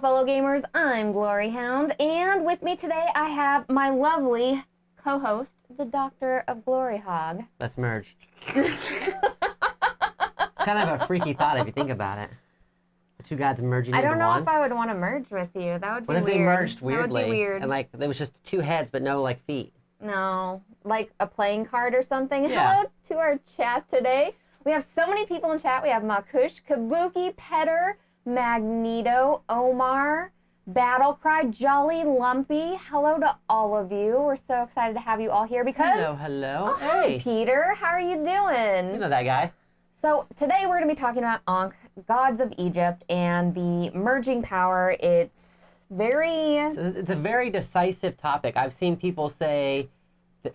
fellow gamers. I'm Gloryhound, and with me today I have my lovely co-host, the Doctor of Gloryhog. Let's merge. It's kind of a freaky thought if you think about it. The two gods merging into one. I don't know if I would want to merge with you. That would be weird. What if they merged weirdly? That would be weird. And like there was just two heads but no like feet. No, like a playing card or something. Yeah. Hello to our chat today. We have so many people in chat. We have Makush, Kabuki, Petter, Magneto, Omar, Battlecry, Jolly Lumpy. Hello to all of you. We're so excited to have you all here because... Hello. Oh, hey, Peter. How are you doing? You know that guy. So today we're going to be talking about Ankh, Gods of Egypt, and the merging power. It's a very decisive topic. I've seen people say...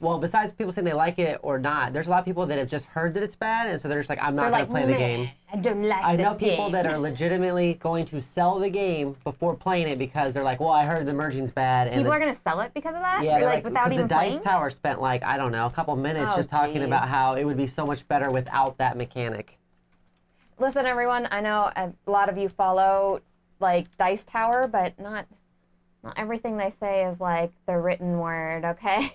Well, besides people saying they like it or not, there's a lot of people that have just heard that it's bad, and so they're just like, I'm not going to play the game. I don't like this game. I know people that are legitimately going to sell the game before playing it because they're like, well, I heard the merging's bad. People are going to sell it because of that? Yeah, like without even playing? Because the Dice Tower spent like, I don't know, a couple minutes just talking about how it would be so much better without that mechanic. Listen, everyone, I know a lot of you follow like Dice Tower, but not everything they say is like the written word, okay?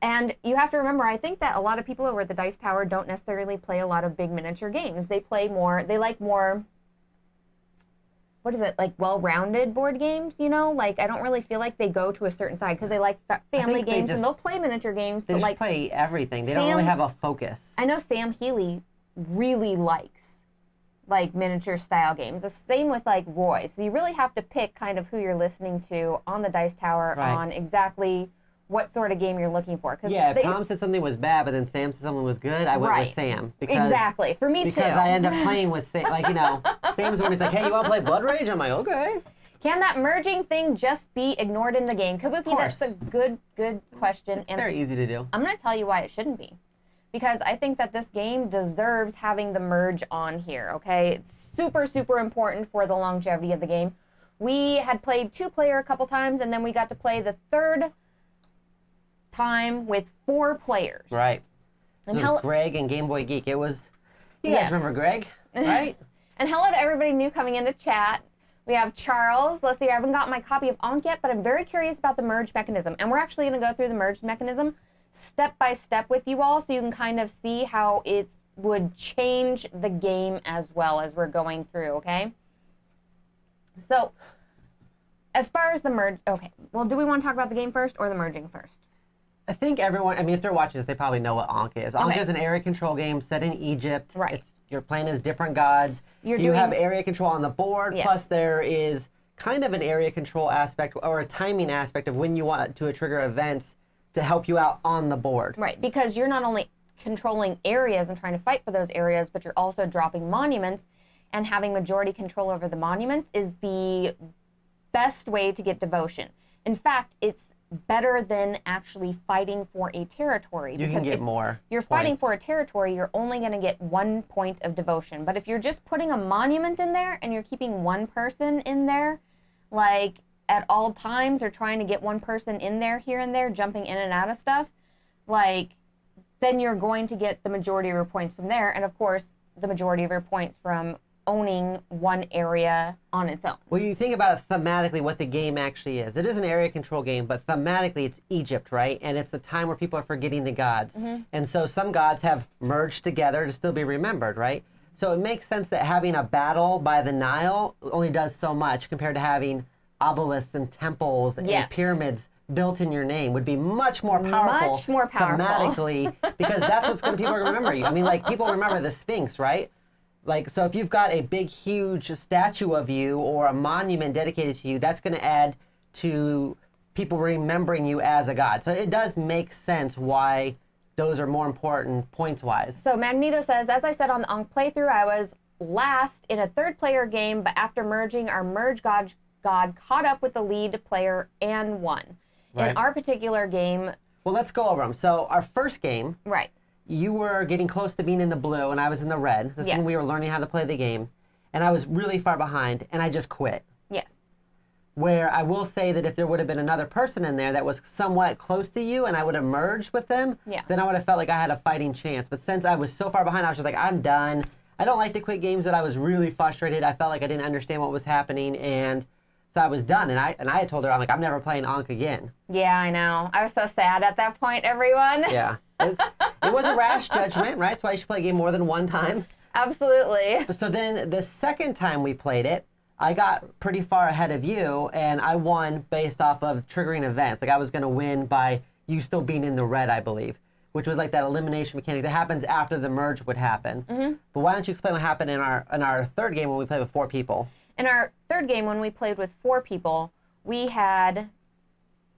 And you have to remember, I think that a lot of people over at the Dice Tower don't necessarily play a lot of big miniature games. They like more, what is it, like well-rounded board games, you know? Like, I don't really feel like they go to a certain side because they like family games and they'll play miniature games. They but just like play everything. They don't really have a focus. I know Sam Healy really likes like miniature style games. The same with like Roy. So you really have to pick kind of who you're listening to on the Dice Tower on exactly what sort of game you're looking for. Yeah, if Tom said something was bad, but then Sam said something was good, I went with Sam. Exactly. For me too. Because I end up playing with Sam. Like, you know, Sam's the one who's like, hey, you want to play Blood Rage? I'm like, okay. Can that merging thing just be ignored in the game? Kabuki, that's a good question. It's very easy to do. I'm going to tell you why it shouldn't be. Because I think that this game deserves having the merge on here, okay? It's super, super important for the longevity of the game. We had played 2-player a couple times, and then we got to play the third time with 4 players. Right. And Greg and Game Boy Geek. It was, you guys remember Greg, right? And hello to everybody new coming into chat. We have Charles. Let's see, I haven't got my copy of Ankh yet, but I'm very curious about the merge mechanism. And we're actually going to go through the merge mechanism step by step with you all so you can kind of see how it would change the game as well as we're going through, okay? So, as far as the merge, okay, well, do we want to talk about the game first or the merging first? I think everyone, I mean, if they're watching this, they probably know what Ankh is. Ankh is an area control game set in Egypt. Right. You're playing as different gods. You have area control on the board, plus there is kind of an area control aspect or a timing aspect of when you want to trigger events to help you out on the board. Right, because you're not only controlling areas and trying to fight for those areas, but you're also dropping monuments, and having majority control over the monuments is the best way to get devotion. In fact, it's better than actually fighting for a territory. You can get more. You're fighting for a territory, you're only going to get 1 point of devotion. But if you're just putting a monument in there and you're keeping one person in there, like at all times, or trying to get one person in there here and there, jumping in and out of stuff, like, then you're going to get the majority of your points from there. And of course, the majority of your points from owning one area on its own. Well, you think about it thematically what the game actually is. It is an area control game, but thematically it's Egypt, right? And it's the time where people are forgetting the gods. And so some gods have merged together to still be remembered, right? So it makes sense that having a battle by the Nile only does so much compared to having obelisks and temples and pyramids built in your name would be much more powerful. Much more powerful. Thematically, because that's what's going to people remember you. I mean, like, people remember the Sphinx, right? Like, so if you've got a big, huge statue of you or a monument dedicated to you, that's going to add to people remembering you as a god. So it does make sense why those are more important points-wise. So Magneto says, as I said on the Ankh playthrough, I was last in a 3rd-player game, but after merging, our merge god caught up with the lead player and won. Right. In our particular game... Well, let's go over them. So our first game... Right. You were getting close to being in the blue, and I was in the red. This is when we were learning how to play the game. And I was really far behind, and I just quit. Yes. Where I will say that if there would have been another person in there that was somewhat close to you, and I would have merged with them, then I would have felt like I had a fighting chance. But since I was so far behind, I was just like, I'm done. I don't like to quit games that I was really frustrated. I felt like I didn't understand what was happening, and so I was done. And I had told her, I'm like, I'm never playing Ankh again. Yeah, I know. I was so sad at that point, everyone. Yeah. It was a rash judgment, right? That's why you should play a game more than one time. Absolutely. So then the second time we played it, I got pretty far ahead of you, and I won based off of triggering events. Like I was going to win by you still being in the red, I believe, which was like that elimination mechanic that happens after the merge would happen. But why don't you explain what happened in our third game when we played with 4 people? In our third game, when we played with 4 people, we had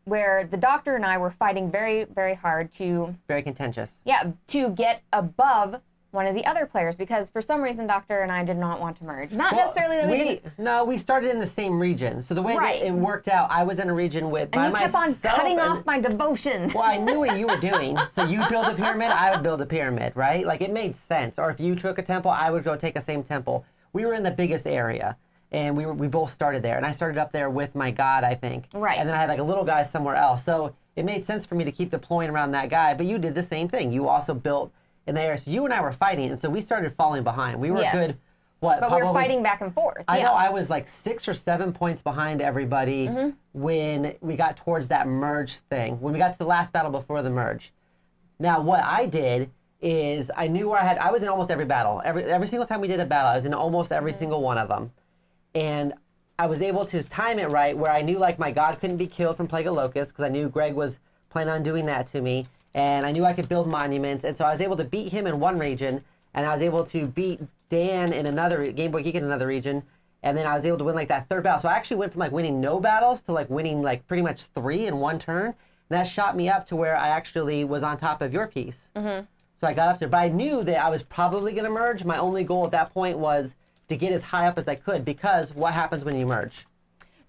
where the doctor and I were fighting very, very hard to... Very contentious. Yeah, to get above one of the other players, because for some reason, Doctor and I did not want to merge. Not necessarily that we didn't... No, we started in the same region. So the way that it worked out, I was in a region with by myself. And you kept on cutting off my devotion. Well, I knew what you were doing. So you build a pyramid, I would build a pyramid, right? Like it made sense. Or if you took a temple, I would go take the same temple. We were in the biggest area. And we both started there. And I started up there with my god, I think. Right. And then I had like a little guy somewhere else. So it made sense for me to keep deploying around that guy. But you did the same thing. You also built in the area. So you and I were fighting. And so we started falling behind. We were good, But we were fighting back and forth. I know I was like 6 or 7 points behind everybody when we got towards that merge thing. When we got to the last battle before the merge. Now what I did is I knew where I was in almost every battle. Every single time we did a battle, I was in almost every single one of them. And I was able to time it right where I knew like my god couldn't be killed from Plague of Locusts because I knew Greg was planning on doing that to me. And I knew I could build monuments. And so I was able to beat him in one region. And I was able to beat Dan in another, Game Boy Geek in another region. And then I was able to win like that third battle. So I actually went from like winning no battles to like winning like pretty much 3 in one turn. And that shot me up to where I actually was on top of your piece. So I got up there. But I knew that I was probably going to merge. My only goal at that point was to get as high up as I could, because what happens when you merge?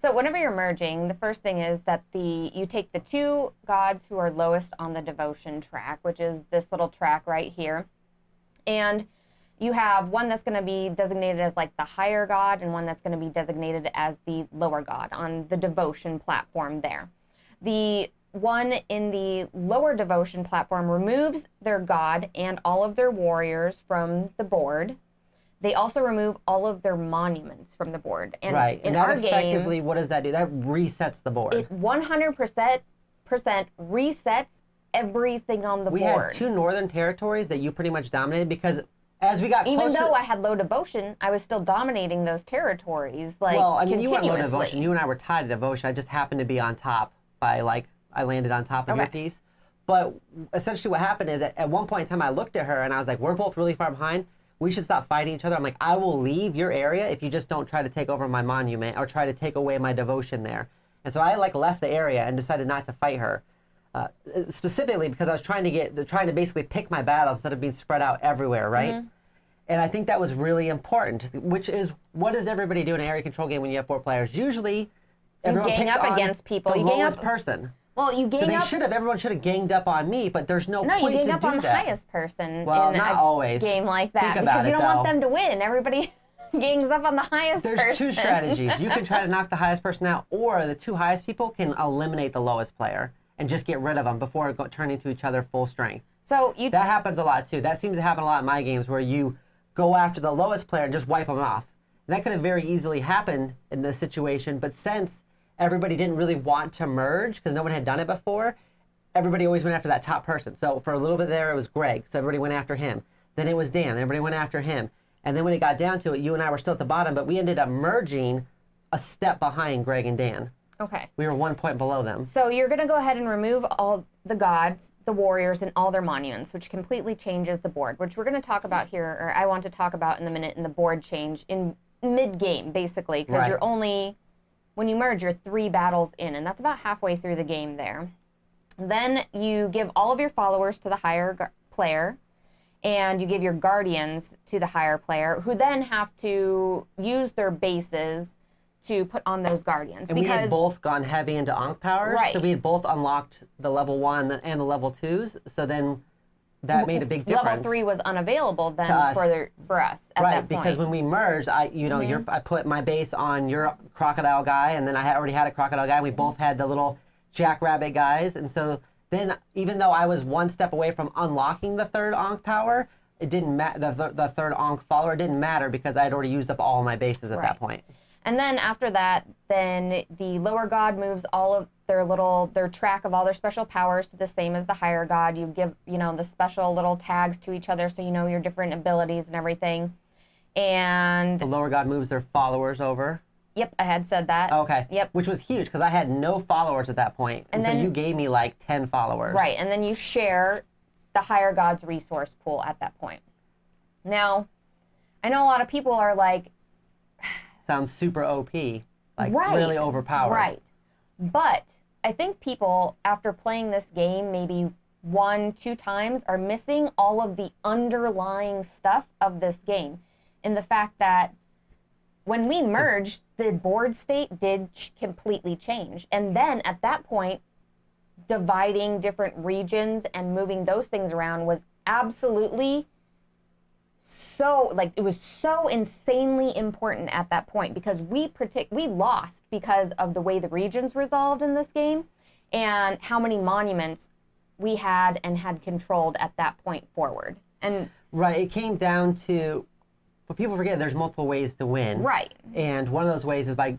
So whenever you're merging, the first thing is that you take the 2 gods who are lowest on the devotion track, which is this little track right here, and you have one that's going to be designated as like the higher god and one that's going to be designated as the lower god on the devotion platform there. The one in the lower devotion platform removes their god and all of their warriors from the board. They also remove all of their monuments from the board. And in our game, effectively, what does that do? That resets the board. It 100% resets everything on the board. We had 2 northern territories that you pretty much dominated because as we got closer... Even though I had low devotion, I was still dominating those territories, like, well, I mean, continuously. you weren't low devotion. You and I were tied to devotion. I just happened to be on top by, like, I landed on top of your piece. But essentially what happened is at one point in time, I looked at her and I was like, we're both really far behind. We should stop fighting each other. I'm like, I will leave your area if you just don't try to take over my monument or try to take away my devotion there. And so I like left the area and decided not to fight her, specifically because I was trying to basically pick my battles instead of being spread out everywhere, right? And I think that was really important, which is what does everybody do in an area control game when you have 4 players? Usually, everyone picks up on against people. The lowest person. Well, you gang up. So everyone should have ganged up on me, but there's no point to do that. No, you gang up on the highest person in a game like that because you don't want them to win. Everybody gangs up on the highest person. There's 2 strategies. You can try to knock the highest person out, or the 2 highest people can eliminate the lowest player and just get rid of them before turning to each other full strength. So that happens a lot too. That seems to happen a lot in my games where you go after the lowest player and just wipe them off. And that could have very easily happened in this situation, but since everybody didn't really want to merge because no one had done it before, everybody always went after that top person. So for a little bit there, it was Greg. So everybody went after him. Then it was Dan. Everybody went after him. And then when it got down to it, you and I were still at the bottom, but we ended up merging a step behind Greg and Dan. Okay. We were 1 point below them. So you're going to go ahead and remove all the gods, the warriors, and all their monuments, which completely changes the board, which we're going to talk about here, or I want to talk about in a minute in the board change in mid-game, basically, because you're only... When you merge, you're 3 battles in, and that's about halfway through the game there. Then you give all of your followers to the higher player, and you give your guardians to the higher player, who then have to use their bases to put on those guardians. And we had both gone heavy into Ankh powers, so we had both unlocked the level 1 and the level 2s, so then that made a big difference. Level 3 was unavailable then for us at that point. Right, because when we merged, I put my base on your crocodile guy, and then I already had a crocodile guy. We both had the little jackrabbit guys, and so then even though I was 1 step away from unlocking the 3rd Ankh power, it didn't matter. The third Ankh follower, it didn't matter because I'd already used up all my bases at that point. And then after that, then the lower god moves all of their track of all their special powers to the same as the higher god. You give, the special little tags to each other so you know your different abilities and everything. And the lower god moves their followers over. Yep, I had said that. Okay. Yep. Which was huge because I had no followers at that point. And then, so you gave me like 10 followers. Right, and then you share the higher god's resource pool at that point. Now, I know a lot of people are like... Sounds super OP, like really overpowered. Right, but I think people, after playing this game maybe 1-2 times, are missing all of the underlying stuff of this game. In the fact that when we merged, the board state did completely change. And then at that point, dividing different regions and moving those things around was absolutely it was so insanely important at that point, because we lost because of the way the regions resolved in this game and how many monuments we had controlled at that point forward. And right, it came down to, but people forget there's multiple ways to win. Right. And one of those ways is by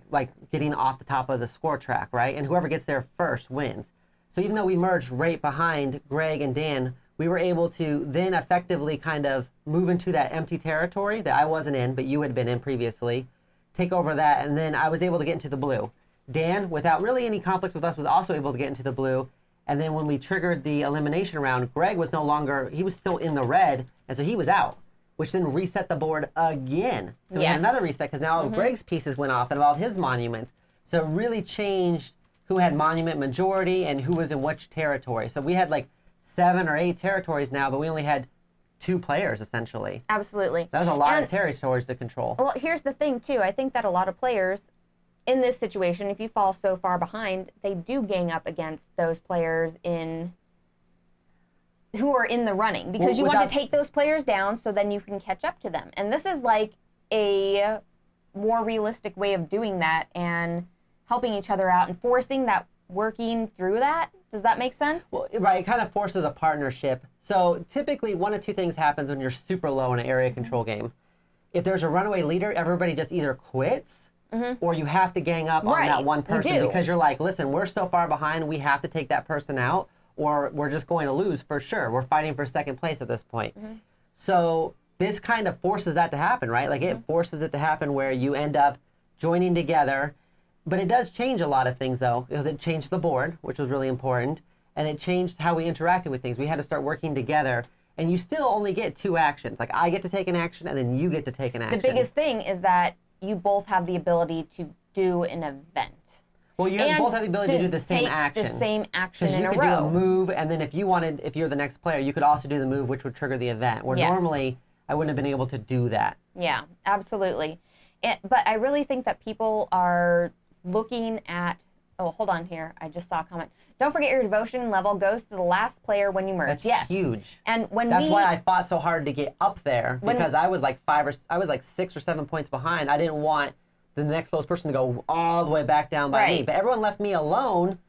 getting off the top of the score track, right? And whoever gets there first wins. So even though we merged right behind Greg and Dan, we were able to then effectively kind of move into that empty territory that I wasn't in, but you had been in previously, take over that, and then I was able to get into the blue. Dan, without really any conflicts with us, was also able to get into the blue. And then when we triggered the elimination round, Greg was he was still in the red, and so he was out, which then reset the board again. So we had another reset, because now Greg's pieces went off and all of his monuments. So it really changed who had monument majority and who was in which territory. So we had 7 or 8 territories now, but we only had 2 players, essentially. Absolutely. That was a lot of territories to control. Well, here's the thing, too. I think that a lot of players in this situation, if you fall so far behind, they do gang up against those players who are in the running, because you want to take those players down so then you can catch up to them. And this is like a more realistic way of doing that and helping each other out and forcing that, working through that. Does that make sense? Well, right, it kind of forces a partnership. So typically 1 of 2 things happens when you're super low in an area control game. If there's a runaway leader, everybody just either quits or you have to gang up on that one person, because you're like, listen, we're so far behind, we have to take that person out, or we're just going to lose for sure. We're fighting for second place at this point. So this kind of forces that to happen, right? Like it forces it to happen where you end up joining together. But it does change a lot of things, though, because it changed the board, which was really important, and it changed how we interacted with things. We had to start working together, and you still only get 2 actions. Like, I get to take an action, and then you get to take an action. The biggest thing is that you both have the ability to do an event. Well, you both have the ability to do the same action. The same action in a row. Because you could do a move, and then if you're the next player, you could also do the move, which would trigger the event, where normally I wouldn't have been able to do that. Yeah, absolutely. But I really think that people are looking at, hold on here, I just saw a comment. Don't forget your devotion level goes to the last player when you merge. That's huge. And that's why I fought so hard to get up there, because I was like 6 or 7 points behind. I didn't want the next lowest person to go all the way back down by me. But everyone left me alone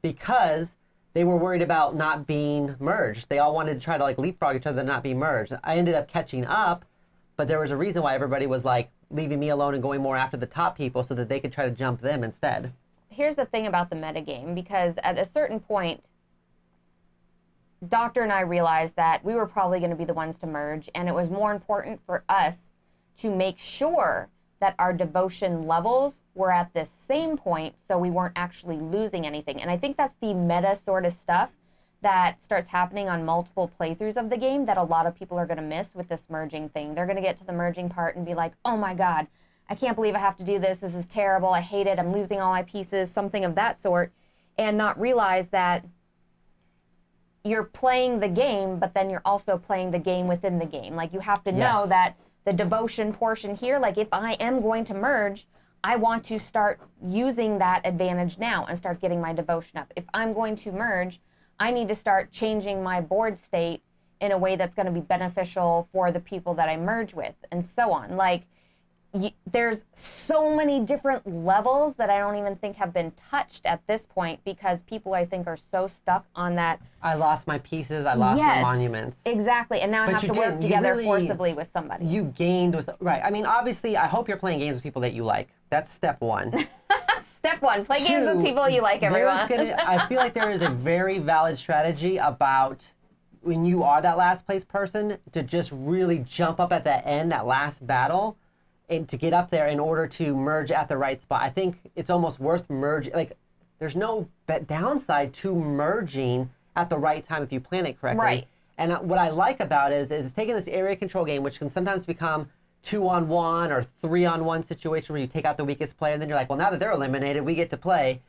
because they were worried about not being merged. They all wanted to try to leapfrog each other and not be merged. I ended up catching up, but there was a reason why everybody was leaving me alone and going more after the top people so that they could try to jump them instead. Here's the thing about the metagame, because at a certain point, Doctor and I realized that we were probably going to be the ones to merge, and it was more important for us to make sure that our devotion levels were at this same point so we weren't actually losing anything. And I think that's the meta sort of stuff that starts happening on multiple playthroughs of the game that a lot of people are going to miss with this merging thing. They're going to get to the merging part and be like, oh my God, I can't believe I have to do this. This is terrible. I hate it. I'm losing all my pieces, something of that sort, and not realize that you're playing the game, but then you're also playing the game within the game. You have to know that the devotion portion here, if I am going to merge, I want to start using that advantage now and start getting my devotion up. If I'm going to merge, I need to start changing my board state in a way that's going to be beneficial for the people that I merge with, and so on. there's so many different levels that I don't even think have been touched at this point because people, I think, are so stuck on that. I lost my pieces. I lost my monuments. Exactly. And now I have to work together forcibly with somebody. You gained with, right. I mean, obviously, I hope you're playing games with people that you like. That's step one. Step one, play games with people you like, everyone. I feel like there is a very valid strategy about when you are that last place person to just really jump up at that end, that last battle, and to get up there in order to merge at the right spot. I think it's almost worth merging. Like, there's no downside to merging at the right time if you plan it correctly. Right. And what I like about it is taking this area control game, which can sometimes become 2-on-1 or 3-on-1 situation where you take out the weakest player, and then you're like, well, now that they're eliminated, we get to play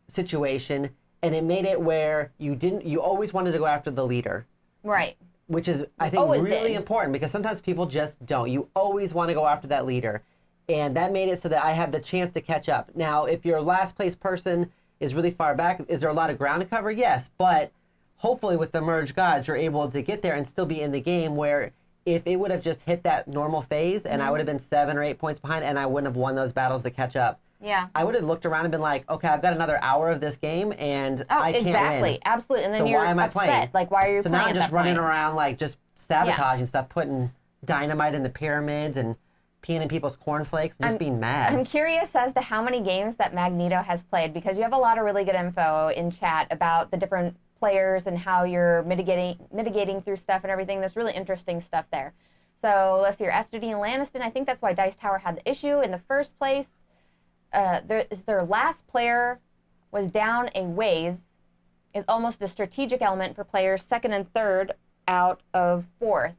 situation. And it made it where you always wanted to go after the leader. Right. Which is, I think, really important because sometimes people just don't. You always want to go after that leader. And that made it so that I had the chance to catch up. Now, if your last place person is really far back, is there a lot of ground to cover? Yes. But hopefully with the merge gods, you're able to get there and still be in the game where if it would have just hit that normal phase and I would have been 7 or 8 points behind and I wouldn't have won those battles to catch up. Yeah. I would have looked around and been like, okay, I've got another hour of this game and I can't win. Absolutely. And then so you're why am I upset. playing? Like, why are you so playing now I'm just at that running point? around like just sabotaging stuff, putting dynamite in the pyramids and peeing in people's cornflakes and just being mad. I'm curious as to how many games that Magneto has played because you have a lot of really good info in chat about the different players and how you're mitigating through stuff and everything. There's really interesting stuff there. So let's see here. Esther Dean Lanniston, I think that's why Dice Tower had the issue in the first place. Their last player was down a ways is almost a strategic element for players second and third out of fourth.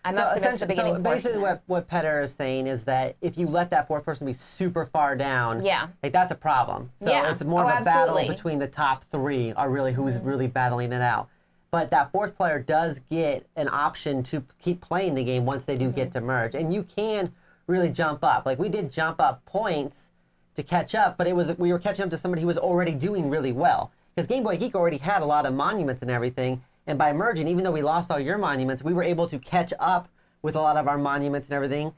I must have missed the beginning So basically what Petter is saying is that if you let that fourth person be super far down, like that's a problem. So it's more of a battle between the top three are really who's really battling it out. But that fourth player does get an option to keep playing the game once they do get to merge. And you can really jump up. Like we did jump up points to catch up, but we were catching up to somebody who was already doing really well. Because Game Boy Geek already had a lot of monuments and everything. And by merging, even though we lost all your monuments, we were able to catch up with a lot of our monuments and everything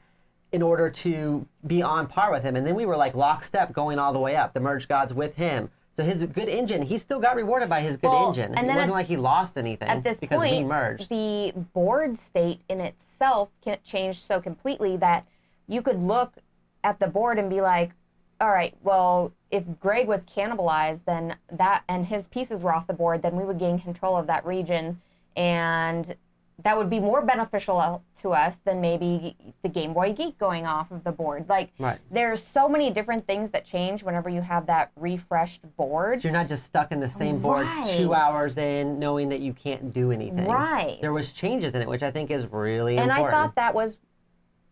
in order to be on par with him. And then we were like lockstep going all the way up, the merge gods with him. So his good engine, he still got rewarded by his good engine. It wasn't like he lost anything at this because point, we merged. The board state in itself changed so completely that you could look at the board and be like, all right, well, if Greg was cannibalized, then that and his pieces were off the board, then we would gain control of that region, and that would be more beneficial to us than maybe the Game Boy Geek going off of the board. Like, there's so many different things that change whenever you have that refreshed board. So you're not just stuck in the same board 2 hours in knowing that you can't do anything. Right. There was changes in it, which I think is really important. And I thought that was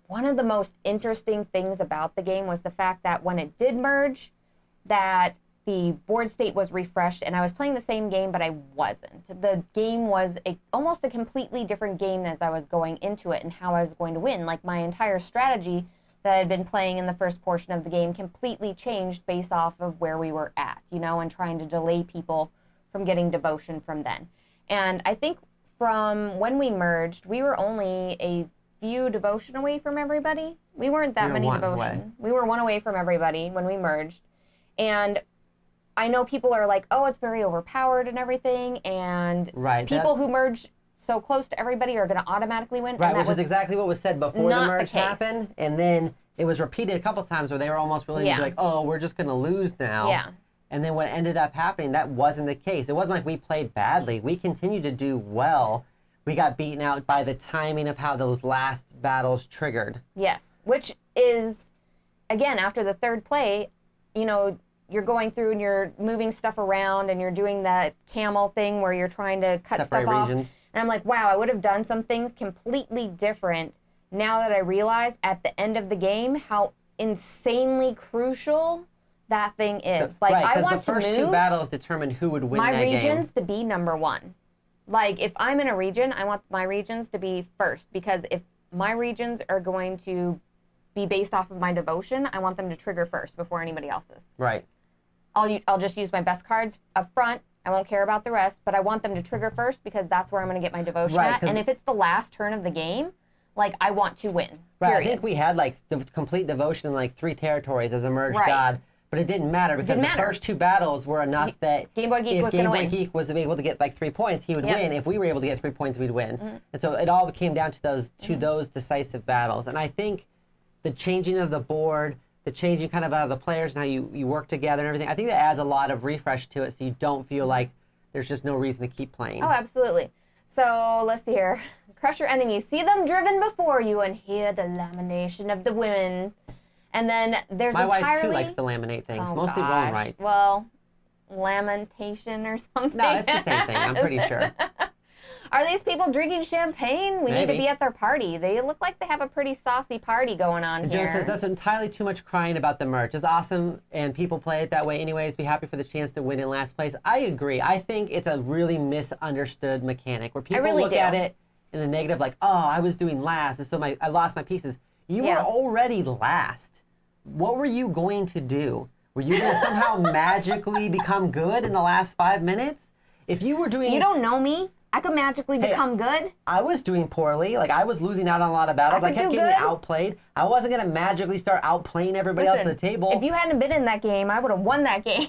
one of the most interesting things about the game was the fact that when it did merge, that the board state was refreshed, and I was playing the same game, but I wasn't. The game was almost a completely different game as I was going into it and how I was going to win. Like, my entire strategy that I had been playing in the first portion of the game completely changed based off of where we were at, you know, and trying to delay people from getting devotion from then. And I think from when we merged, we were only a few devotion away from everybody. We weren't that many devotion. We were one away from everybody when we merged. And I know people are like, oh, it's very overpowered and everything, and people who merge so close to everybody are going to automatically win. Right, which is exactly what was said before the merge happened, and then it was repeated a couple times where they were almost willing to be like, oh, we're just going to lose now. Yeah. And then what ended up happening, that wasn't the case. It wasn't like we played badly. We continued to do well. We got beaten out by the timing of how those last battles triggered. Yes, which is, again, after the third play, you know, you're going through and you're moving stuff around and you're doing that camel thing where you're trying to cut separate stuff off. regions. And I'm like, wow, I would have done some things completely different now that I realize at the end of the game how insanely crucial that thing is. Like, I want the first two battles determine who would win that game. My regions to be number one. Like, if I'm in a region, I want my regions to be first, because if my regions are going to be based off of my devotion, I want them to trigger first before anybody else's. Right. I'll just use my best cards up front. I won't care about the rest, but I want them to trigger first because that's where I'm going to get my devotion at. And if it's the last turn of the game, like, I want to win. Right, Period. I think we had like the complete devotion in like 3 territories as a merged Right. god, but it didn't matter because Didn't the matter. first 2 battles were enough that Game Boy Geek if was Game gonna Boy win. Geek was able to get like 3 points, he would Yep. win. If we were able to get 3 points, we'd win. And so it all came down to those decisive battles. And I think the changing of the board, the changing kind of the players and how you work together and everything, I think that adds a lot of refresh to it, so you don't feel like there's just no reason to keep playing. Oh, absolutely. So let's see here. Crush your enemies. See them driven before you and hear the lamentation of the women. And then there's My entirely... wife too likes to laminate things, Oh, mostly gosh. rolling rights. Well, lamentation or something. No, it's the same thing, I'm pretty sure. Are these people drinking champagne? We need Maybe. to be at their party. They look like they have a pretty saucy party going on And here. Joe says that's entirely too much crying about the merch. It's awesome, and people play it that way anyways. Be happy for the chance to win in last place. I agree. I think it's a really misunderstood mechanic where people really look do. at it in a negative, like, oh, I was doing last, and so I lost my pieces. You Yeah. were already last. What were you going to do? Were you going to somehow magically become good in the last 5 minutes? If you were doing... You don't know me. I could magically become good. I was doing poorly. Like, I was losing out on a lot of battles. I could kept do getting good. outplayed. I wasn't going to magically start outplaying everybody else at the table. If you hadn't been in that game, I would have won that game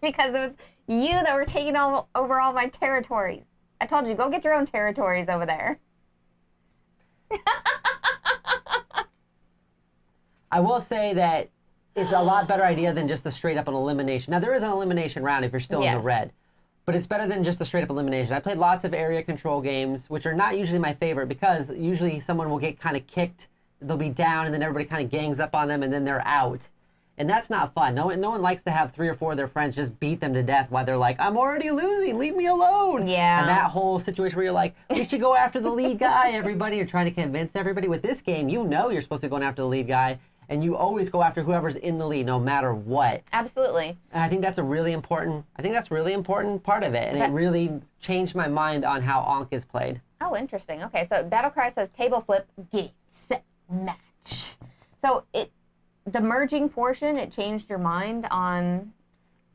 because it was you that were taking over all my territories. I told you, go get your own territories over there. I will say that it's a lot better idea than just a straight up an elimination. Now, there is an elimination round if you're still in the Yes. red, but it's better than just a straight up elimination. I played lots of area control games, which are not usually my favorite because usually someone will get kind of kicked, they'll be down, and then everybody kind of gangs up on them, and then they're out. And that's not fun. No one likes to have 3 or 4 of their friends just beat them to death while they're like, I'm already losing, leave me alone. Yeah. And that whole situation where you're like, we should go after the lead guy, everybody. You're trying to convince everybody. With this game, you know you're supposed to be going after the lead guy, and you always go after whoever's in the lead, no matter what. Absolutely. And I think that's really important part of it. And it really changed my mind on how Ankh is played. Oh, interesting. Okay, so Battlecry says table flip, game, set, match. So the merging portion, it changed your mind on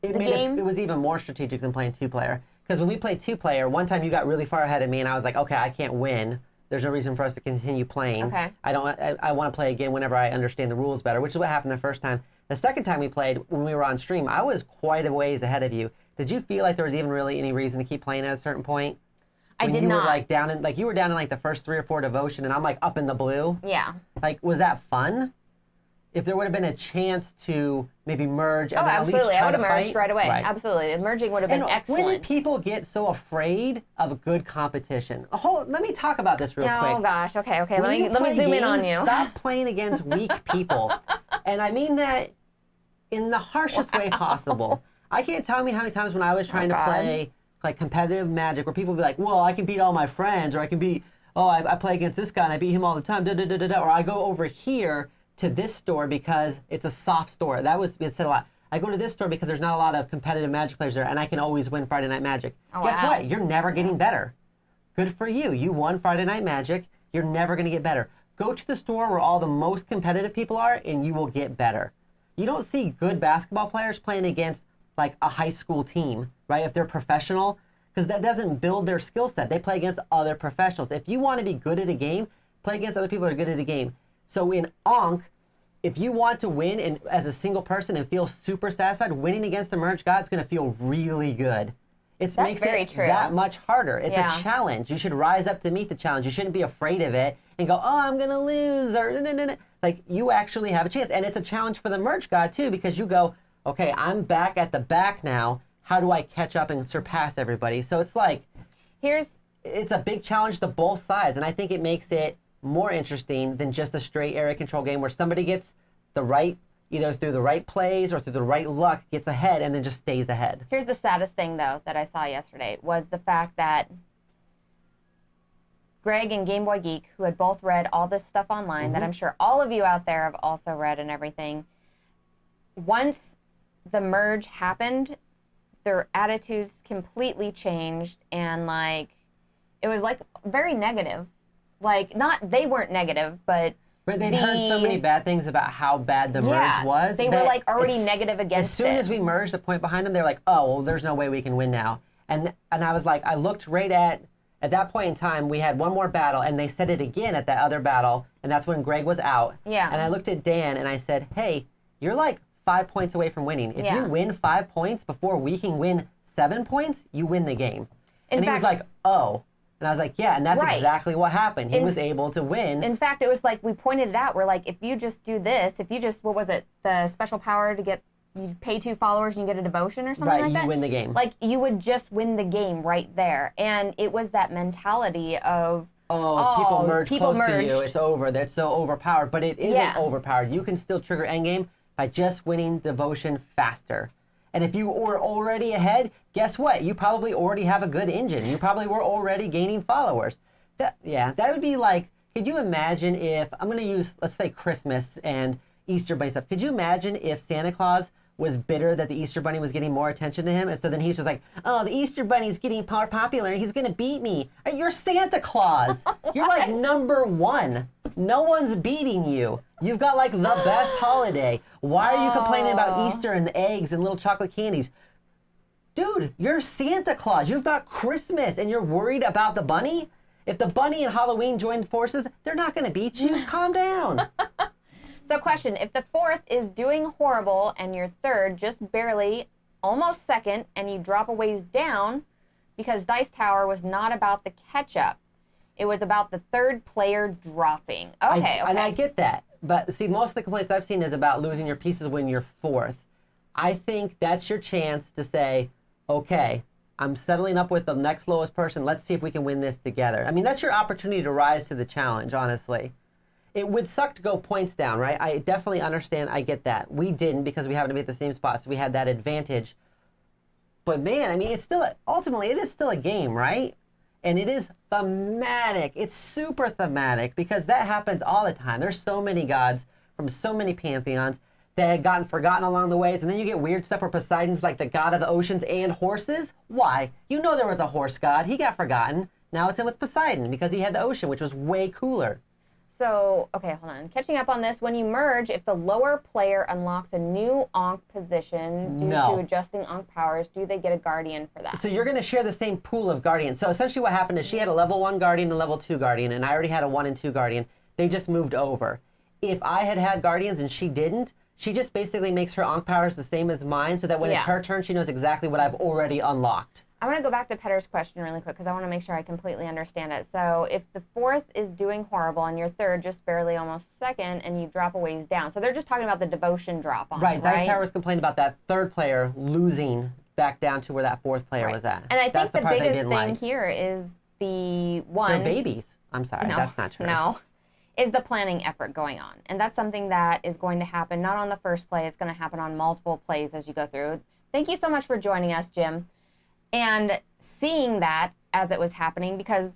the game? It was even more strategic than playing 2-player. Because when we played 2-player, one time you got really far ahead of me, and I was like, okay, I can't win. There's no reason for us to continue playing. Okay. I want to play again whenever I understand the rules better, which is what happened the first time. The second time we played, when we were on stream, I was quite a ways ahead of you. Did you feel like there was even really any reason to keep playing at a certain point? I did you not. Were like you were down in like the first 3 or 4 devotion, and I'm like up in the blue. Yeah. Like, was that fun? If there would have been a chance to maybe merge and then at least absolutely. try I would to have merged fight? right away. Right. Absolutely. The merging would have been And excellent. when do people get so afraid of good competition? Let me talk about this real quick. Oh gosh. Okay. When Let you me play zoom in on games, you. Stop playing against weak people. And I mean that in the harshest way possible. I can't tell me how many times when I was trying to play like competitive Magic where people would be like, well, I can beat all my friends, or I can beat, I play against this guy and I beat him all the time, or I go over here to this store because it's a soft store. It said a lot. I go to this store because there's not a lot of competitive Magic players there, and I can always win Friday Night Magic. Guess wow. what? You're never getting better. Good for you. You won Friday Night Magic. You're never going to get better. Go to the store where all the most competitive people are, and you will get better. You don't see good basketball players playing against like a high school team, right? If they're professional, because that doesn't build their skill set. They play against other professionals. If you want to be good at a game, play against other people that are good at a game. So in Ankh, if you want to win and as a single person and feel super satisfied, winning against a merged god is going to feel really good. It makes it that much harder. It's a challenge. You should rise up to meet the challenge. You shouldn't be afraid of it and go, oh, I'm going to lose. Or like, you actually have a chance. And it's a challenge for the merged god, too, because you go, okay, I'm back at the back now. How do I catch up and surpass everybody? So it's like, it's a big challenge to both sides. And I think it makes it more interesting than just a straight area control game where somebody gets either through the right plays or through the right luck, gets ahead and then just stays ahead. Here's the saddest thing, though, that I saw yesterday was the fact that Greg and Game Boy Geek, who had both read all this stuff online, that I'm sure all of you out there have also read and everything, once the merge happened, their attitudes completely changed, and like, it was like very negative. Like, they weren't negative, but they'd heard so many bad things about how bad the merge was. They were like already negative against it. As soon as we merged, the point behind them, they're like, oh, well, there's no way we can win now. And I was like, I looked right at At that point in time, we had one more battle, and they said it again at that other battle, and that's when Greg was out. Yeah. And I looked at Dan, and I said, hey, you're like 5 points away from winning. If you win 5 points before we can win 7 points, you win the game. And he was like, oh. And I was like, yeah, and that's exactly what happened. He was able to win. In fact, it was like, we pointed it out. We're like, if you just do this, if you just, what was it, the special power to get, you pay 2 followers and you get a devotion or something like that? Right, you win the game. Like, you would just win the game right there. And it was that mentality of, people merge close to you, it's over. They're so overpowered. But it isn't overpowered. You can still trigger endgame by just winning devotion faster. And if you were already ahead, guess what? You probably already have a good engine. You probably were already gaining followers. That would be like, could you imagine if, I'm going to use, let's say, Christmas and Easter Bunny stuff. Could you imagine if Santa Claus was bitter that the Easter Bunny was getting more attention to him? And so then he's just like, oh, the Easter Bunny's getting more popular. He's going to beat me. You're Santa Claus. You're like #1. No one's beating you. You've got like the best holiday. Why are you complaining about Easter and eggs and little chocolate candies? Dude, you're Santa Claus. You've got Christmas and you're worried about the bunny? If the bunny and Halloween joined forces, they're not going to beat you. Calm down. So question, if the 4th is doing horrible and your 3rd just barely, almost 2nd, and you drop a ways down, because Dice Tower was not about the catch-up. It was about the 3rd player dropping. Okay. And I get that. But see, most of the complaints I've seen is about losing your pieces when you're 4th. I think that's your chance to say, okay, I'm settling up with the next lowest person. Let's see if we can win this together. I mean, that's your opportunity to rise to the challenge, honestly. It would suck to go points down, right? I definitely understand. I get that. We didn't because we happened to be at the same spot, so we had that advantage. But man, I mean, it's still, ultimately, it is still a game, right? And it is thematic. It's super thematic because that happens all the time. There's so many gods from so many pantheons that had gotten forgotten along the ways. And then you get weird stuff where Poseidon's like the god of the oceans and horses. Why? You know there was a horse god. He got forgotten. Now it's in with Poseidon because he had the ocean, which was way cooler. So, okay, hold on. Catching up on this, when you merge, if the lower player unlocks a new Ankh position due to adjusting Ankh powers, do they get a guardian for that? So you're going to share the same pool of guardians. So essentially what happened is she had a level 1 guardian and a level 2 guardian, and I already had a 1 and 2 guardian. They just moved over. If I had guardians and she didn't, she just basically makes her Ankh powers the same as mine so that when it's her turn, she knows exactly what I've already unlocked. I want to go back to Petter's question really quick because I want to make sure I completely understand it. So if the 4th is doing horrible and your 3rd just barely almost 2nd and you drop a ways down. So they're just talking about the devotion drop on right? Dice Tower was complaining about that 3rd player losing back down to where that 4th player was at. And I think the biggest thing here is the one... They're babies. I'm sorry, that's not true. No, is the planning effort going on. And that's something that is going to happen not on the first play. It's going to happen on multiple plays as you go through. Thank you so much for joining us, Jim. And seeing that as it was happening, because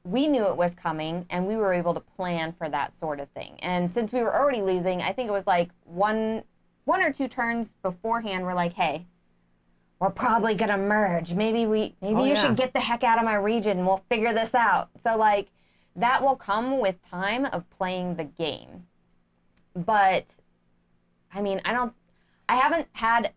we knew it was coming and we were able to plan for that sort of thing. And since we were already losing, I think it was like one or two turns beforehand, we're like, hey, we're probably gonna merge. Maybe you should get the heck out of my region. We'll figure this out. So like that will come with time of playing the game. But I mean, I haven't had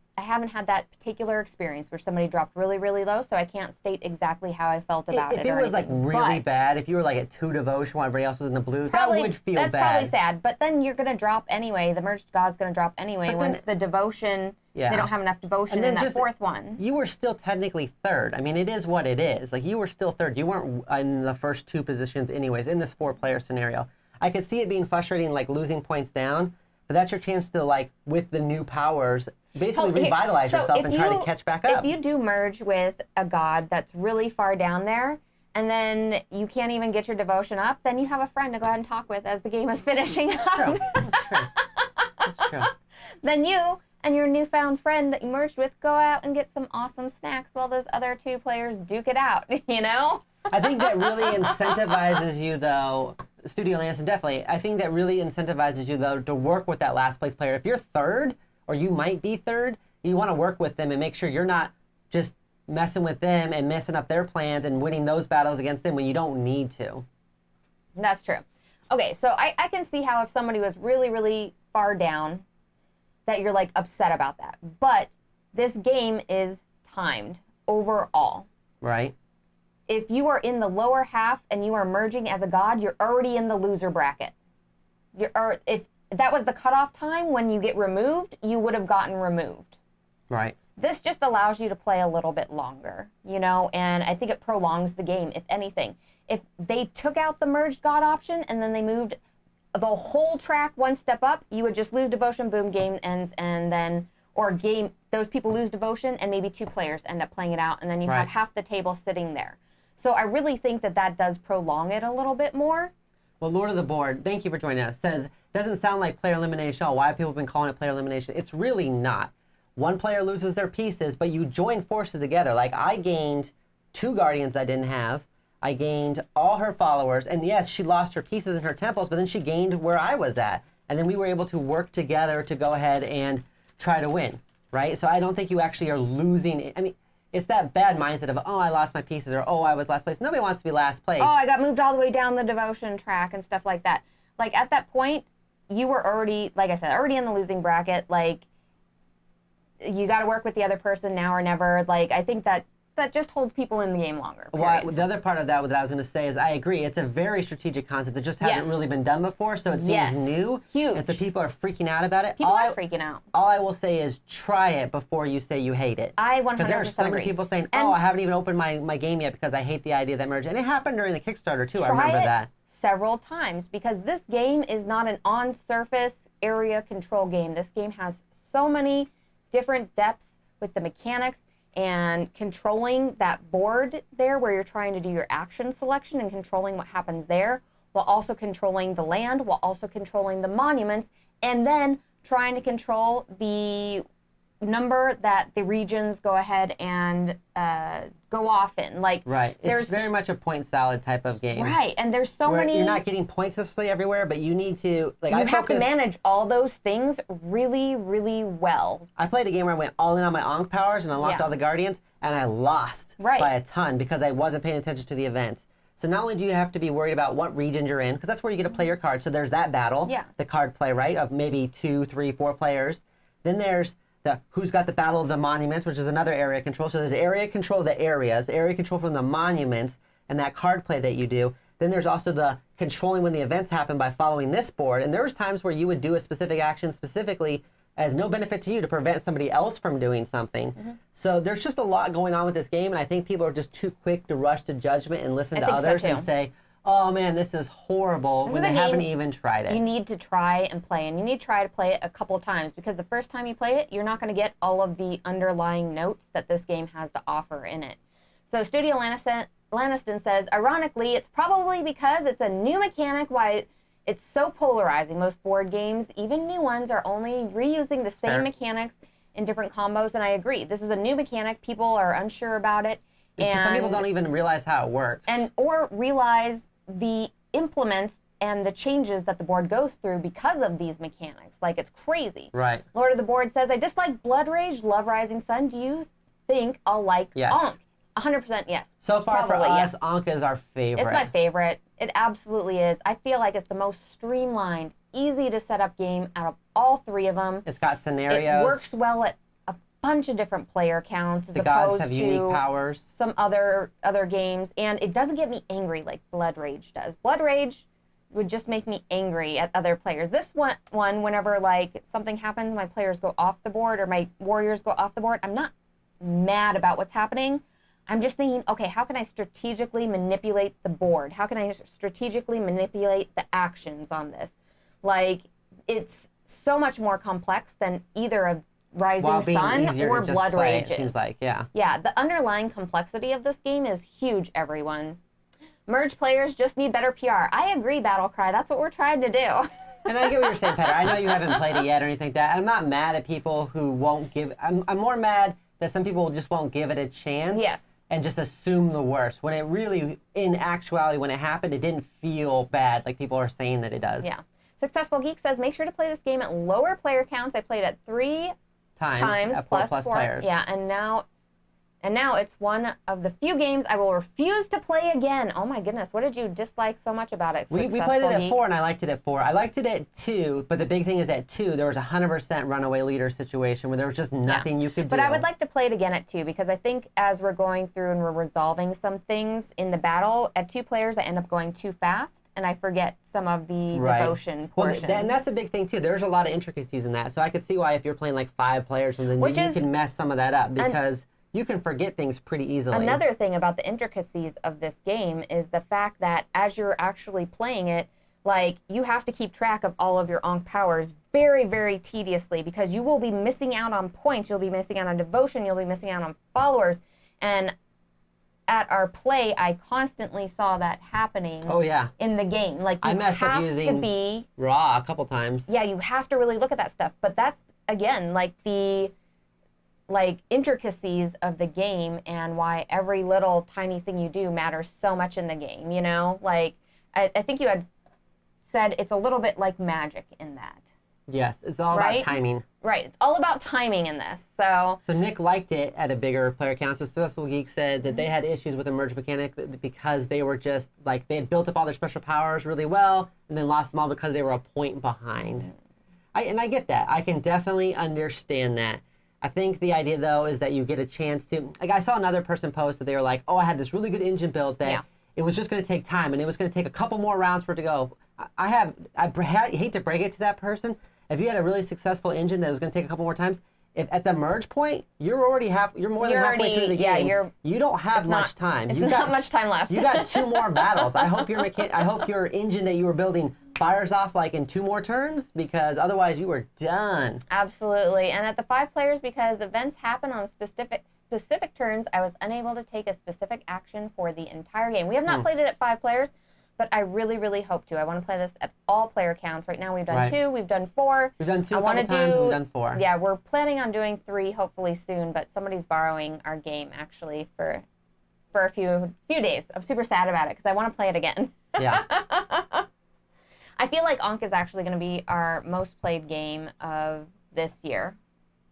that particular experience where somebody dropped really, really low, so I can't state exactly how I felt about it. If it was like really bad, if you were like at 2 devotion while everybody else was in the blue, that would feel bad. That's probably sad, but then you're going to drop anyway. The merged god's going to drop anyway once the devotion, they don't have enough devotion in that 4th one. You were still technically 3rd. I mean, it is what it is. Like, you were still 3rd. You weren't in the first 2 positions anyways in this 4-player scenario. I could see it being frustrating, like losing points down, but that's your chance to, like, with the new powers, basically revitalize yourself and try to catch back up. If you do merge with a god that's really far down there, and then you can't even get your devotion up, then you have a friend to go ahead and talk with as the game is finishing up. True. That's true. That's true. Then you and your newfound friend that you merged with go out and get some awesome snacks while those other 2 players duke it out, you know? I think that really incentivizes you, though, Studio Lanson, definitely. I think that really incentivizes you, though, to work with that last place player. If you're 3rd, or you might be 3rd, you want to work with them and make sure you're not just messing with them and messing up their plans and winning those battles against them when you don't need to. That's true. Okay, so I can see how if somebody was really, really far down, that you're like upset about that. But this game is timed overall. Right. if you are in the lower half and you are merging as a god, you're already in the loser bracket. If that was the cutoff time when you get removed, you would have gotten removed. Right. This just allows you to play a little bit longer, you know, and I think it prolongs the game, if anything. If they took out the merged god option and then they moved the whole track one step up, you would just lose devotion, boom, game ends, and then, those people lose devotion and maybe 2 players end up playing it out, and then you have half the table sitting there. So I really think that does prolong it a little bit more. Well, Lord of the Board, thank you for joining us, says, doesn't sound like player elimination at all. Why have people been calling it player elimination? It's really not. One player loses their pieces, but you join forces together. Like, I gained 2 guardians I didn't have. I gained all her followers, and yes, she lost her pieces in her temples, but then she gained where I was at. And then we were able to work together to go ahead and try to win, right? So I don't think you actually are losing. I mean, it's that bad mindset of, oh, I lost my pieces, or oh, I was last place. Nobody wants to be last place. Oh, I got moved all the way down the devotion track and stuff like that. Like, at that point, you were already, like I said, already in the losing bracket. Like, you got to work with the other person now or never. Like, I think that just holds people in the game longer. Well, the other part of that I was going to say is I agree. It's a very strategic concept that just hasn't really been done before, so it seems new. Huge. And so people are freaking out about it. People are freaking out. All I will say is try it before you say you hate it. I 100% Because there are so many people saying, oh, I haven't even opened my game yet because I hate the idea of that merge. And it happened during the Kickstarter, too. I remember that. Several times, because this game is not an on-surface area control game. This game has so many different depths with the mechanics and controlling that board there where you're trying to do your action selection and controlling what happens there, while also controlling the land, while also controlling the monuments, and then trying to control the number that the regions go ahead and go off in. Like, right. It's very much a point salad type of game. Right. And there's so many. You're not getting points necessarily everywhere, but you need to. Like, you have to manage all those things really, really well. I played a game where I went all in on my Ankh powers and unlocked all the guardians, and I lost by a ton because I wasn't paying attention to the events. So not only do you have to be worried about what region you're in, because that's where you get to play your cards. So there's that battle, the card play, right, of maybe 2, 3, 4 players. Then there's who's got the Battle of the Monuments, which is another area control. So there's area control of the areas, the area control from the monuments, and that card play that you do. Then there's also the controlling when the events happen by following this board. And there was times where you would do a specific action specifically as no benefit to you to prevent somebody else from doing something. So there's just a lot going on with this game, and I think people are just too quick to rush to judgment and listen to others and say, oh man, this is horrible, when they haven't even tried it. You need to try and play, and you need to try to play it a couple of times, because the first time you play it, you're not going to get all of the underlying notes that this game has to offer in it. So Studio Lanniston says, ironically, it's probably because it's a new mechanic why it's so polarizing. Most board games, even new ones, are only reusing the same mechanics in different combos, and I agree. This is a new mechanic. People are unsure about it. And some people don't even realize how it works. Or realize the implements and the changes that the board goes through because of these mechanics. Like, it's crazy. Right. Lord of the Board says, I dislike Blood Rage, love Rising Sun. Do you think I'll like Ankh? 100% yes. So far for us, Ankh is our favorite. It's my favorite. It absolutely is. I feel like it's the most streamlined, easy to set up game out of all 3 of them. It's got scenarios. It works well at a bunch of different player counts as the opposed gods have to unique powers. Some other games, and it doesn't get me angry like Blood Rage does. Blood Rage would just make me angry at other players. This one, whenever like something happens, my players go off the board or my warriors go off the board, I'm not mad about what's happening. I'm just thinking, okay, how can I strategically manipulate the board? How can I strategically manipulate the actions on this? Like, it's so much more complex than either of Rising Sun or Blood Rage. It seems like, yeah. Yeah, the underlying complexity of this game is huge, everyone. Merge players just need better PR. I agree, Battlecry. That's what we're trying to do. And I get what you're saying, Petter. I know you haven't played it yet or anything like that. I'm not mad at people who won't give... I'm more mad that some people just won't give it a chance. Yes. And just assume the worst. When it really, in actuality, when it happened, it didn't feel bad like people are saying that it does. Yeah. Successful Geek says, make sure to play this game at lower player counts. I played at 3 times at 4+ players. Yeah, and now And now it's one of the few games I will refuse to play again. Oh my goodness, what did you dislike so much about it? We played it at 4 and I liked it at 4. I liked it at 2, but the big thing is at 2 there was a 100% runaway leader situation where there was just nothing you could do. But I would like to play it again at 2 because I think as we're going through and we're resolving some things in the battle, at 2 players I end up going too fast and I forget some of the devotion portion. Well, and that's a big thing too. There's a lot of intricacies in that. So I could see why if you're playing like 5 players and then you can mess some of that up because you can forget things pretty easily. Another thing about the intricacies of this game is the fact that as you're actually playing it, like, you have to keep track of all of your Ankh powers very, very tediously because you will be missing out on points, you'll be missing out on devotion, you'll be missing out on followers. And at our play, I constantly saw that happening in the game. Like, you have to be raw a couple times. Yeah, you have to really look at that stuff. But that's, again, like the intricacies of the game and why every little tiny thing you do matters so much in the game, you know? Like, I think you had said it's a little bit like magic in that. Yes, it's all about timing. Right, it's all about timing in this, so Nick liked it at a bigger player count. So Successful Geek said that they had issues with the merge mechanic because they were just, like, they had built up all their special powers really well and then lost them all because they were a point behind. And I get that. I can definitely understand that. I think the idea, though, is that you get a chance to... Like, I saw another person post that they were like, oh, I had this really good engine built that it was just going to take time, and it was going to take a couple more rounds for it to go. I hate to break it to that person. If you had a really successful engine that was going to take a couple more times, if at the merge point, you're more than halfway through the game. You don't have much time. It's not much time left. You got 2 more battles. I hope your engine that you were building fires off like in 2 more turns, because otherwise you were done. Absolutely. And at the 5 players, because events happen on specific turns, I was unable to take a specific action for the entire game. We have not played it at 5 players, but I really, really hope to. I want to play this at all player counts. Right now we've done 2, we've done 4. We've done 2 a couple times, we've done 4. Yeah, we're planning on doing 3 hopefully soon, but somebody's borrowing our game actually for a few days. I'm super sad about it because I want to play it again. Yeah. I feel like Ankh is actually going to be our most played game of this year.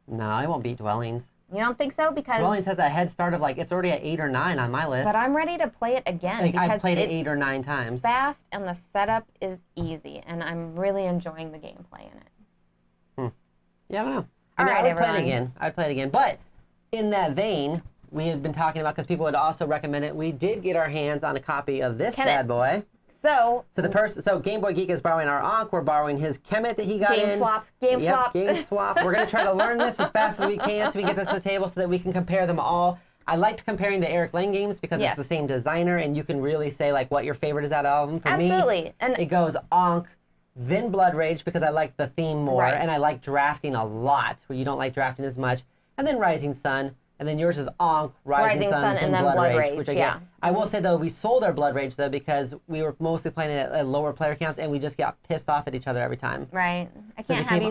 No, it won't beat Dwellings. You don't think so? Because Dwellings has a head start of, like, it's already at 8 or 9 on my list. But I'm ready to play it again. Like, because I've played it 8 or 9 times. Fast and the setup is easy, and I'm really enjoying the gameplay in it. Yeah, I don't know. All right, I would play it again. I'd play it again. But in that vein, we had been talking about, because people would also recommend it, we did get our hands on a copy of this bad boy. So Game Boy Geek is borrowing our Ankh. We're borrowing his Kemet that he got in. Game swap. Game swap. We're going to try to learn this as fast as we can so we get this to the table so that we can compare them all. I liked comparing the Eric Lang games because it's the same designer and you can really say, like, what your favorite is out of all of them. For me, it goes Ankh, then Blood Rage because I like the theme more and I like drafting a lot where you don't like drafting as much, and then Rising Sun. And then yours is Ankh, Rising Sun, and then Blood Rage. Which I will say, though, we sold our Blood Rage, though, because we were mostly playing it at lower player counts, and we just got pissed off at each other every time. Right. I can't have you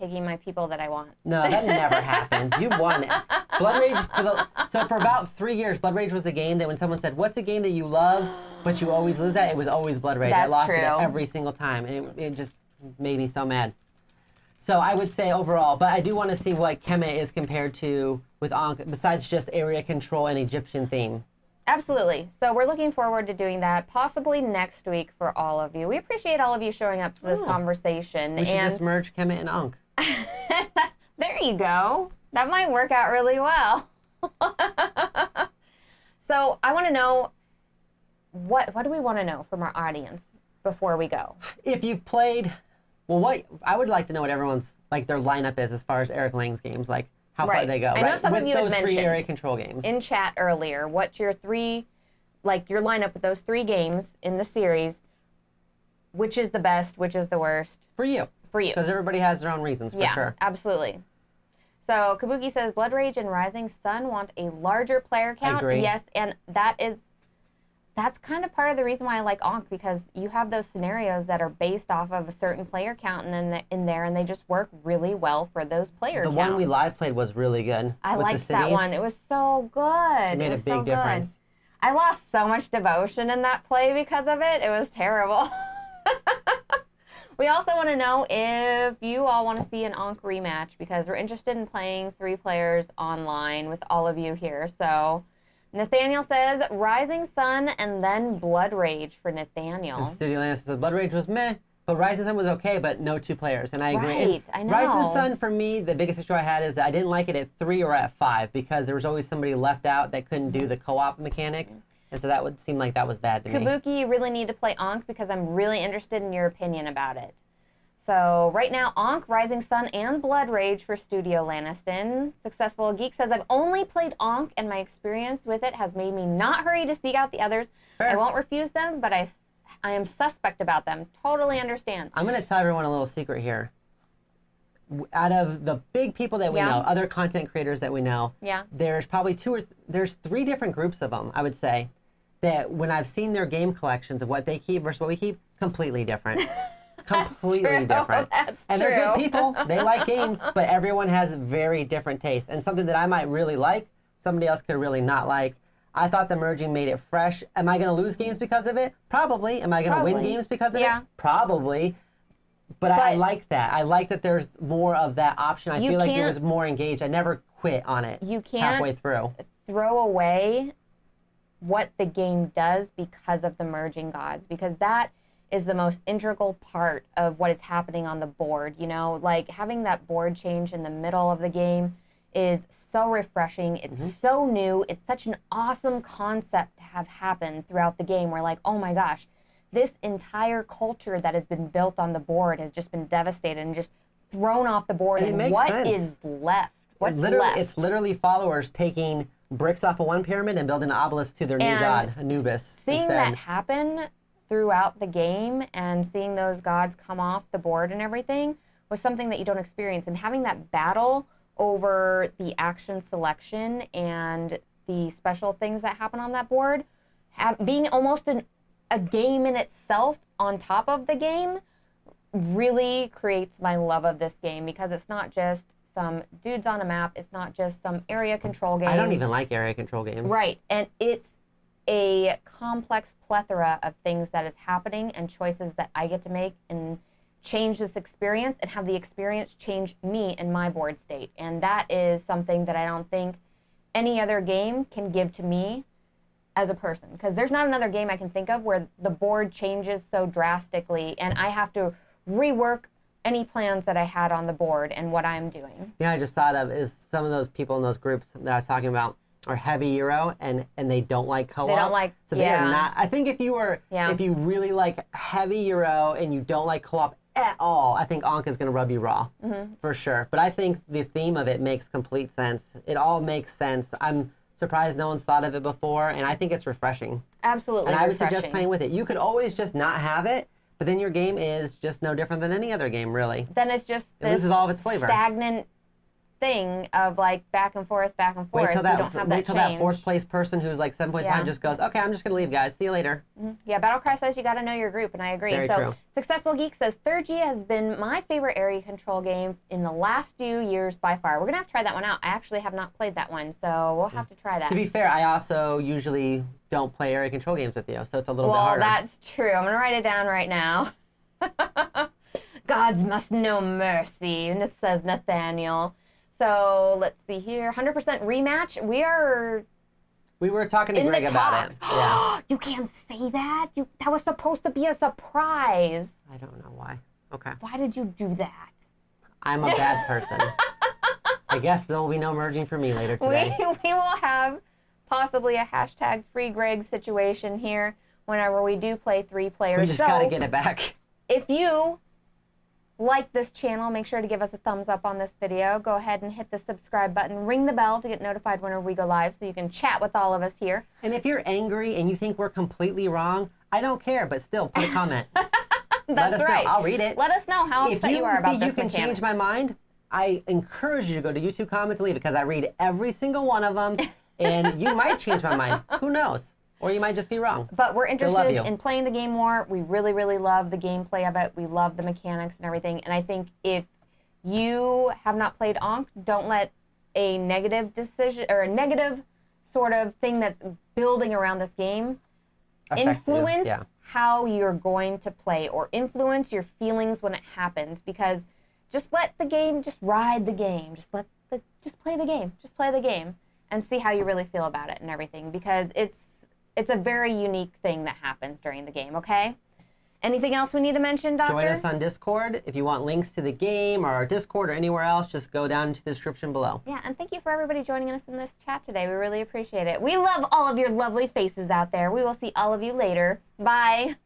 taking my people that I want. No, that never happened. You won it. Blood Rage, for about 3 years, Blood Rage was the game that when someone said, what's a game that you love, but you always lose at, it was always Blood Rage. I lost it every single time, and it just made me so mad. So I would say overall, but I do want to see what Kemet is compared to with Ankh, besides just area control and Egyptian theme. Absolutely. So we're looking forward to doing that possibly next week for all of you. We appreciate all of you showing up to this conversation. We should just merge Kemet and Ankh. There you go. That might work out really well. So I want to know, what do we want to know from our audience before we go? If you've played... Well, I would like to know what everyone's, like, their lineup is as far as Eric Lang's games, like how far they go. I know some of you had mentioned 3 area control games in chat earlier. What's your 3, like your lineup with those 3 games in the series? Which is the best? Which is the worst? For you. For you. Because everybody has their own reasons, for sure. Yeah, absolutely. So Kabuki says Blood Rage and Rising Sun want a larger player count. I agree. Yes, and that's kind of part of the reason why I like Ankh, because you have those scenarios that are based off of a certain player count in there, and they just work really well for those player counts. The one we live played was really good. I liked that one. It was so good. It made a big difference. I lost so much devotion in that play because of it. It was terrible. We also want to know if you all want to see an Ankh rematch because we're interested in playing 3 players online with all of you here. So Nathaniel says Rising Sun and then Blood Rage for Nathaniel. And Studio Lana says Blood Rage was meh, but Rising Sun was okay, but no 2 players. And I agree. Right, And I know. Rising Sun, for me, the biggest issue I had is that I didn't like it at 3 or at 5 because there was always somebody left out that couldn't do the co-op mechanic. And so that would seem like that was bad to me. Kabuki, you really need to play Ankh because I'm really interested in your opinion about it. So right now, Ankh, Rising Sun, and Blood Rage for Studio Lanniston. Successful Geek says, I've only played Ankh and my experience with it has made me not hurry to seek out the others. Fair. I won't refuse them, but I am suspect about them. Totally understand. I'm going to tell everyone a little secret here. Out of the big people that we know, other content creators that we know, there's probably there's 3 different groups of them, I would say, that when I've seen their game collections of what they keep versus what we keep, completely different. Completely different. That's and true. they're good people. They like games, but everyone has very different tastes. And something that I might really like, somebody else could really not like. I thought the merging made it fresh. Am I going to lose games because of it? Probably. Am I going to win games because of it? Probably. But I like that. I like that there's more of that option. I feel like it was more engaged. I never quit on it halfway through. Throw away what the game does because of the merging gods, because that is the most integral part of what is happening on the board. You know, like having that board change in the middle of the game is so refreshing. It's so new. It's such an awesome concept to have happen throughout the game. We're like, oh my gosh, this entire culture that has been built on the board has just been devastated and just thrown off the board. And what is left? What's left? It's literally followers taking bricks off of one pyramid and building an obelisk to their new god, Anubis. Seeing that happen throughout the game and seeing those gods come off the board and everything was something that you don't experience. And having that battle over the action selection and the special things that happen on that board, being almost a game in itself on top of the game, really creates my love of this game because it's not just some dudes on a map. It's not just some area control game. I don't even like area control games. Right. And it's a complex plethora of things that is happening and choices that I get to make and change this experience and have the experience change me and my board state. And that is something that I don't think any other game can give to me as a person. Because there's not another game I can think of where the board changes so drastically and I have to rework any plans that I had on the board and what I'm doing. Yeah, I just thought of is some of those people in those groups that I was talking about are heavy Euro and they don't like co-op. They don't like, so they are not. I think if you really like heavy Euro and you don't like co-op at all, I think Ankh is going to rub you raw for sure. But I think the theme of it makes complete sense. It all makes sense. I'm surprised no one's thought of it before, and I think it's refreshing. Absolutely, and I would suggest playing with it. You could always just not have it, but then your game is just no different than any other game, really. Then it's just it loses all of its flavor. Stagnant thing of like back and forth. Wait till that fourth place person who's like 7 points behind just goes, okay, I'm just gonna leave, guys. See you later. Yeah, Battlecry says you got to know your group, and I agree. Very true. Successful Geek says Third G has been my favorite area control game in the last few years by far. We're gonna have to try that one out. I actually have not played that one, so we'll have to try that. To be fair, I also usually don't play area control games with you, so it's a little bit harder. Well, that's true. I'm gonna write it down right now. Gods must know mercy, and it says Nathaniel. So let's see here. 100% rematch. We were talking to Greg about it. Yeah. You can't say that. That was supposed to be a surprise. I don't know why. Okay. Why did you do that? I'm a bad person. I guess there will be no merging for me later today. We will have possibly a hashtag free Greg situation here whenever we do play 3 players. We just got to get it back. If you like this channel, make sure to give us a thumbs up on this video. Go ahead and hit the subscribe button. Ring the bell to get notified whenever we go live so you can chat with all of us here. And if you're angry and you think we're completely wrong, I don't care, but still, put a comment. That's right. I'll read it. Let us know how upset you are about this mechanic. If you think you can change my mind, I encourage you to go to YouTube comments and leave it because I read every single one of them, and you might change my mind. Who knows? Or you might just be wrong. But we're interested in playing the game more. We really, really love the gameplay of it. We love the mechanics and everything. And I think if you have not played Ankh, don't let a negative decision or a negative sort of thing that's building around this game influence how you're going to play or influence your feelings when it happens, because just let the game, just ride the game, just play the game, just play the game and see how you really feel about it and everything, because it's a very unique thing that happens during the game, okay? Anything else we need to mention, Doctor? Join us on Discord. If you want links to the game or our Discord or anywhere else, just go down to the description below. Yeah, and thank you for everybody joining us in this chat today. We really appreciate it. We love all of your lovely faces out there. We will see all of you later. Bye.